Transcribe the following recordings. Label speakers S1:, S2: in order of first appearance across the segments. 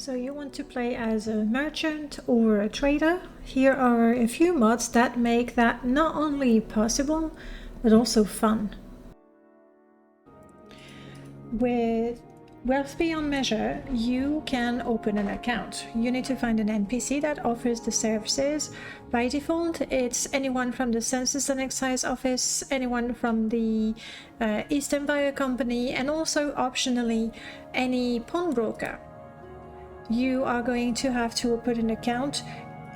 S1: So you want to play as a merchant or a trader? Here are a few mods that make that not only possible, but also fun. With Wealth Beyond Measure, you can open an account. You need to find an NPC that offers the services. By default, it's anyone from the Census and Excise Office, anyone from the East Empire Company, and also optionally any pawnbroker. You are going to have to open an account.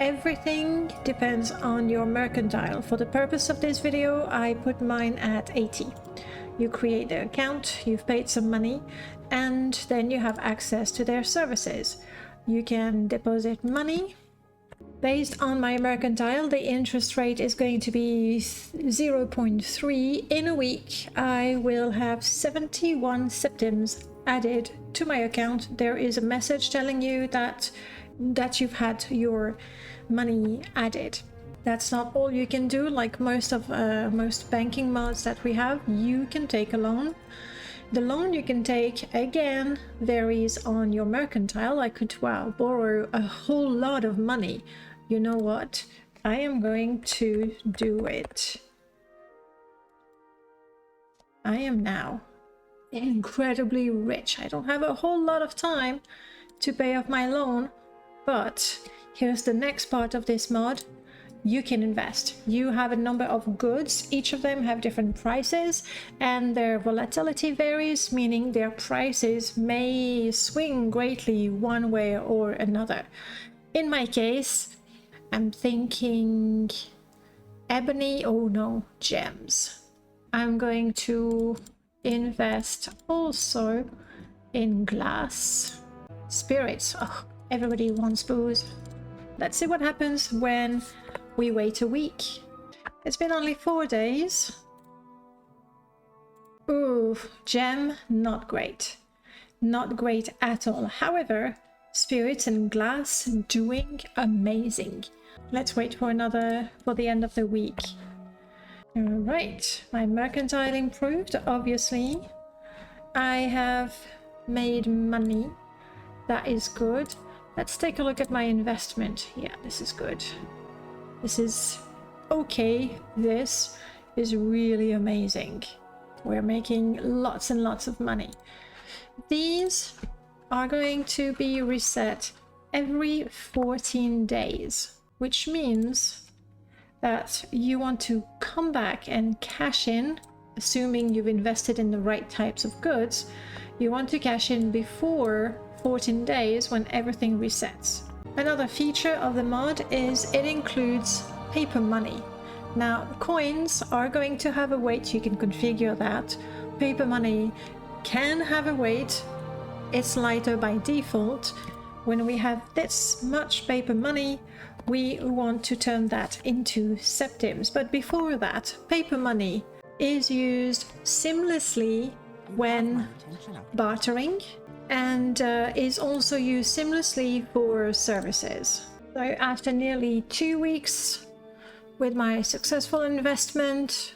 S1: Everything depends on your mercantile. For the purpose of this video, I put mine at 80. You create the account, you've paid some money, and then you have access to their services. You can deposit money. Based on my mercantile, the interest rate is going to be 0.3. In a week, I will have 71 septims added to my account. There is a message telling you that you've had your money added. That's not all you can do. Like most banking mods that we have, you can take a loan. The loan you can take, again, varies on your mercantile. I could, borrow a whole lot of money. You know what? I am going to do it. I am now incredibly rich. I don't have a whole lot of time to pay off my loan, but here's the next part of this mod. You can invest. You have a number of goods. Each of them have different prices, and their volatility varies, meaning their prices may swing greatly one way or another. In my case, I'm thinking ebony, oh no, gems. I'm going to invest also in glass. Spirits. Oh, everybody wants booze. Let's see what happens when we wait a week. It's been only 4 days. Ooh, gem, not great. Not great at all. However, spirits and glass doing amazing. Let's wait for the end of the week. Alright, my mercantile improved, obviously. I have made money. That is good. Let's take a look at my investment. Yeah, this is good. This is okay. This is really amazing. We're making lots and lots of money. These are going to be reset every 14 days, which means that you want to come back and cash in, assuming you've invested in the right types of goods. You want to cash in before 14 days when everything resets. Another feature of the mod is it includes paper money. Now, coins are going to have a weight. You can configure that. Paper money can have a weight. It's lighter by default. When we have this much paper money, we want to turn that into septims. But before that, paper money is used seamlessly when bartering, and is also used seamlessly for services. So after nearly 2 weeks with my successful investment,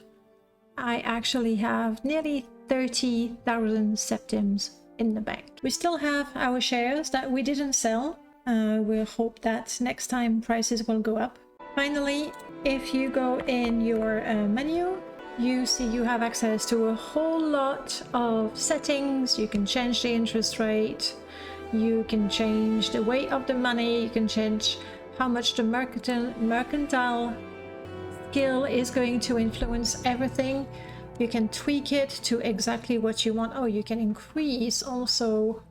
S1: I actually have nearly 30,000 septims in the bank. We still have our shares that we didn't sell. We'll hope that next time prices will go up. Finally, if you go in your menu, you see you have access to a whole lot of settings. You can change the interest rate, you can change the weight of the money, you can change how much the mercantile skill is going to influence everything. You can tweak it to exactly what you want. Oh, you can increase also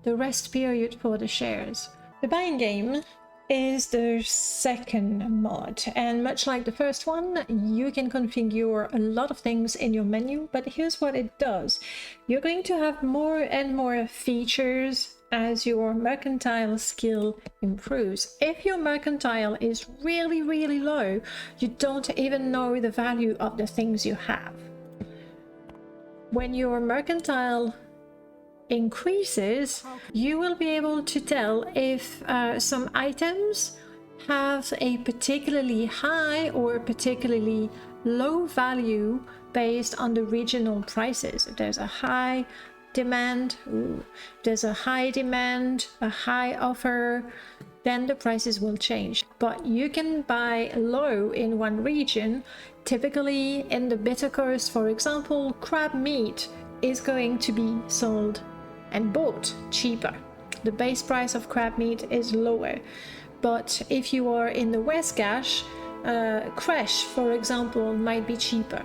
S1: the rest period for the shares. The buying game is the second mod, and much like the first one, you can configure a lot of things in your menu, but here's what it does. You're going to have more and more features as your mercantile skill improves. If your mercantile is really, really low, you don't even know the value of the things you have. When your mercantile increases, you will be able to tell if some items have a particularly high or particularly low value based on the regional prices. If there's a high demand, ooh, there's a high demand, a high offer, then the prices will change. But you can buy low in one region. Typically in the Bitter Coast, for example, crab meat is going to be sold and bought cheaper. The base price of crab meat is lower. But if you are in the West Gash, creche, for example, might be cheaper.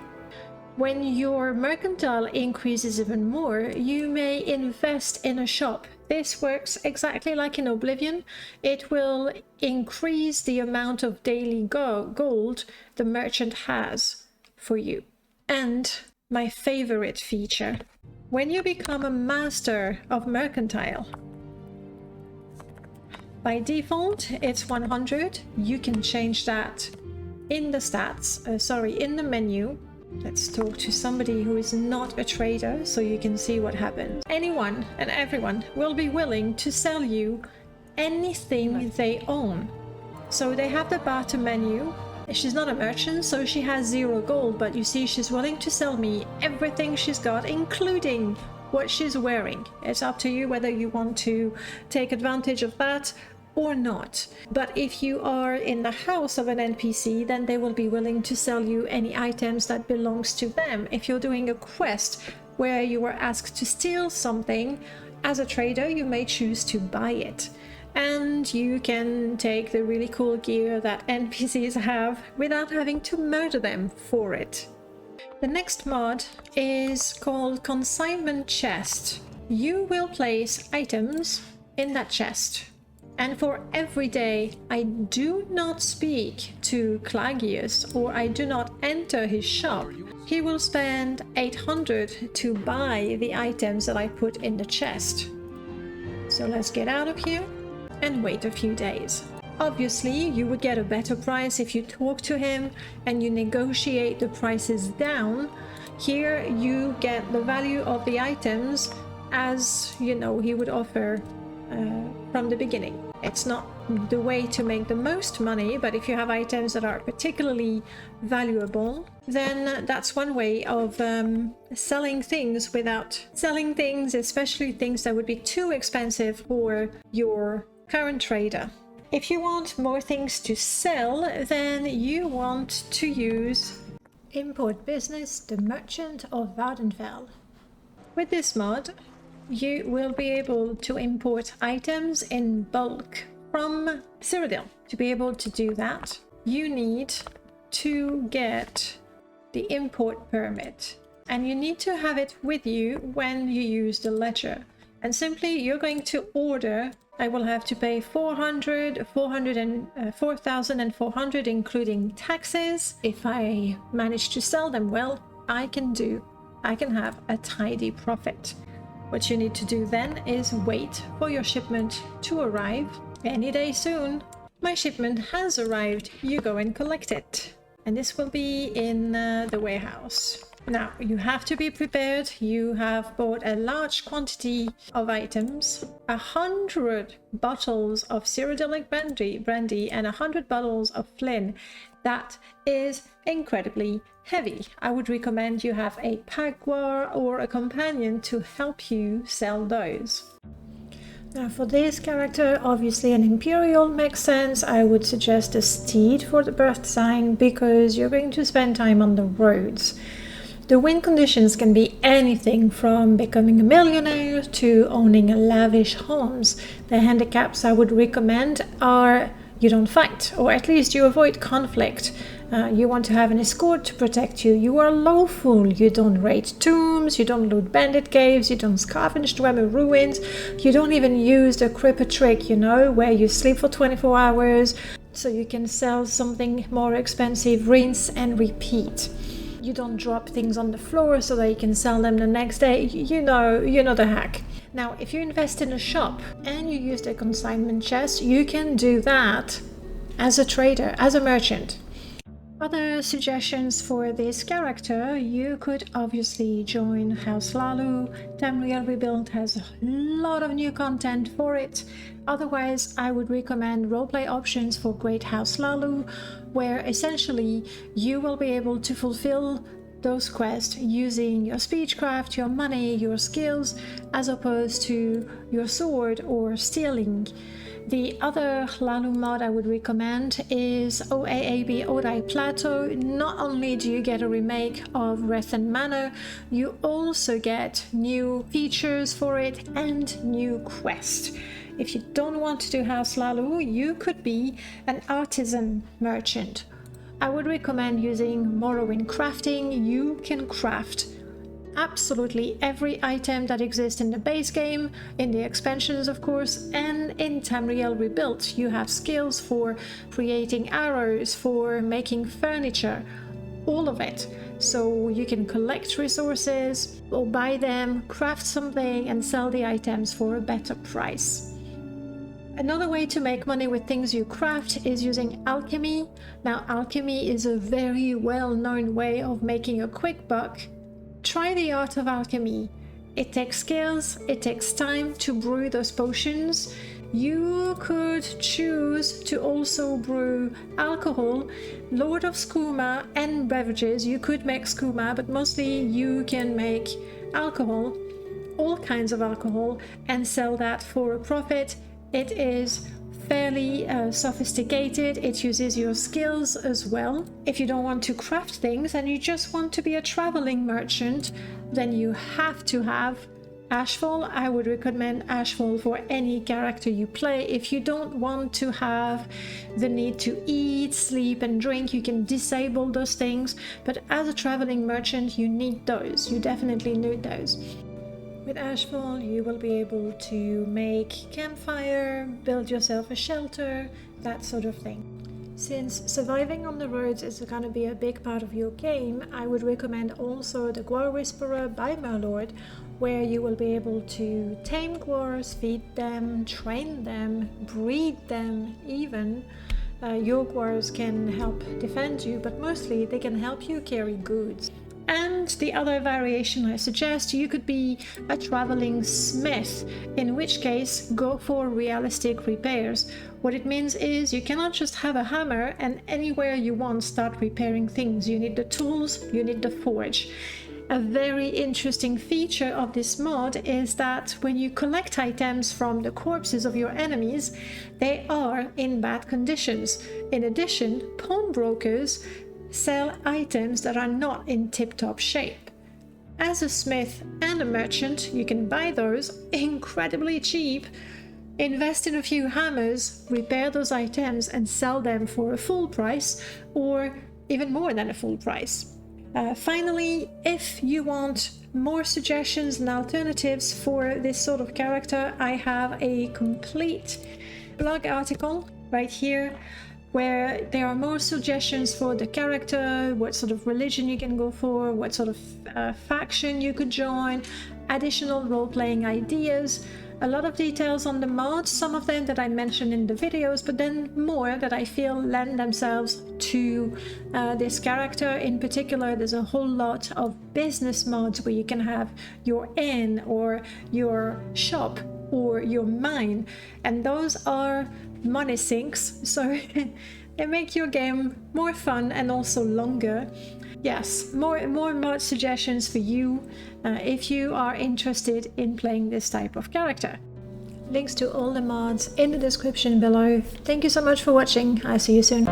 S1: When your mercantile increases even more, you may invest in a shop. This works exactly like in Oblivion. It will increase the amount of daily gold the merchant has for you. And my favorite feature, when you become a master of mercantile, by default it's 100. You can change that in the stats, in the menu. Let's talk to somebody who is not a trader so you can see what happens. Anyone and everyone will be willing to sell you anything they own. So they have the barter menu. She's not a merchant, so she has 0 gold, but you see she's willing to sell me everything she's got, including what she's wearing. It's up to you whether you want to take advantage of that or not. But if you are in the house of an NPC, then they will be willing to sell you any items that belongs to them. If you're doing a quest where you are asked to steal something, as a trader you may choose to buy it, and you can take the really cool gear that NPCs have without having to murder them for it. The next mod is called Consignment Chest. You will place items in that chest. And for every day I do not speak to Clagius or I do not enter his shop, he will spend 800 to buy the items that I put in the chest. So let's get out of here and wait a few days. Obviously, you would get a better price if you talk to him and you negotiate the prices down. Here you get the value of the items as, you know, he would offer from the beginning. It's not the way to make the most money, but if you have items that are particularly valuable, then that's one way of selling things without selling things, especially things that would be too expensive for your current trader. If you want more things to sell, then you want to use Import Business, the Merchant of Vardenfell. With this mod, you will be able to import items in bulk from Cyrodiil. To be able to do that, you need to get the import permit, and you need to have it with you when you use the ledger. And simply you're going to order. I will have to pay 4,400 including taxes. If I manage to sell them well, I can have a tidy profit. What you need to do then is wait for your shipment to arrive. Any day soon. My shipment has arrived. You go and collect it. And this will be in the warehouse. Now, you have to be prepared. You have bought a large quantity of items, 100 bottles of Cyrodiilic brandy and 100 bottles of Flynn. That is incredibly heavy. I would recommend you have a Pagwar or a companion to help you sell those. Now for this character, obviously an Imperial makes sense. I would suggest a steed for the birth sign because you're going to spend time on the roads. The win conditions can be anything from becoming a millionaire to owning a lavish homes. The handicaps I would recommend are you don't fight, or at least you avoid conflict. You want to have an escort to protect you. You are lawful. You don't raid tombs. You don't loot bandit caves. You don't scavenge Dwemer ruins. You don't even use the Cripper trick, you know, where you sleep for 24 hours so you can sell something more expensive, rinse and repeat. You don't drop things on the floor so that you can sell them the next day. You know the hack. Now, if you invest in a shop and you use the consignment chest, you can do that as a trader, as a merchant. Other suggestions for this character, you could obviously join House Lalu. Tamriel Rebuild has a lot of new content for it. Otherwise, I would recommend roleplay options for Great House Lalu, where essentially you will be able to fulfill those quests using your speechcraft, your money, your skills, as opposed to your sword or stealing. The other Hlalu mod I would recommend is OAAB Odai Plateau. Not only do you get a remake of Rethen Manor, you also get new features for it and new quests. If you don't want to do House Hlalu, you could be an artisan merchant. I would recommend using Morrowind crafting. You can craft absolutely every item that exists in the base game, in the expansions of course, and in Tamriel Rebuilt. You have skills for creating arrows, for making furniture, all of it. So you can collect resources or buy them, craft something and sell the items for a better price. Another way to make money with things you craft is using alchemy. Now, alchemy is a very well-known way of making a quick buck. Try the art of alchemy. It takes skills, it takes time to brew those potions. You could choose to also brew alcohol, Lord of Skooma, and beverages. You could make skooma, but mostly you can make alcohol, all kinds of alcohol, and sell that for a profit. It is fairly sophisticated. It uses your skills as well. If you don't want to craft things and you just want to be a traveling merchant, then you have to have Ashfall. I would recommend Ashfall for any character you play. If you don't want to have the need to eat, sleep and drink, you can disable those things, but as a traveling merchant you need those. You definitely need those. With Ashfall, you will be able to make campfire, build yourself a shelter, that sort of thing. Since surviving on the roads is going to be a big part of your game, I would recommend also the Gwar Whisperer by Merlord, where you will be able to tame gwars, feed them, train them, breed them even. Your gwars can help defend you, but mostly they can help you carry goods. And the other variation I suggest, you could be a traveling smith, in which case go for realistic repairs. What it means is you cannot just have a hammer and anywhere you want start repairing things. You need the tools, you need the forge. A very interesting feature of this mod is that when you collect items from the corpses of your enemies, they are in bad conditions. In addition, pawnbrokers sell items that are not in tip-top shape. As a smith and a merchant, you can buy those incredibly cheap, invest in a few hammers, repair those items and sell them for a full price or even more than a full price. Finally, if you want more suggestions and alternatives for this sort of character, I have a complete blog article right here where there are more suggestions for the character, what sort of religion you can go for, what sort of faction you could join, additional role-playing ideas, a lot of details on the mods, some of them that I mentioned in the videos, but then more that I feel lend themselves to this character. In particular, there's a whole lot of business mods where you can have your inn or your shop or your mine, and those are money sinks, so they make your game more fun and also longer. Yes, more mod suggestions for you if you are interested in playing this type of character. Links to all the mods in the description below. Thank you so much for watching. I'll see you soon.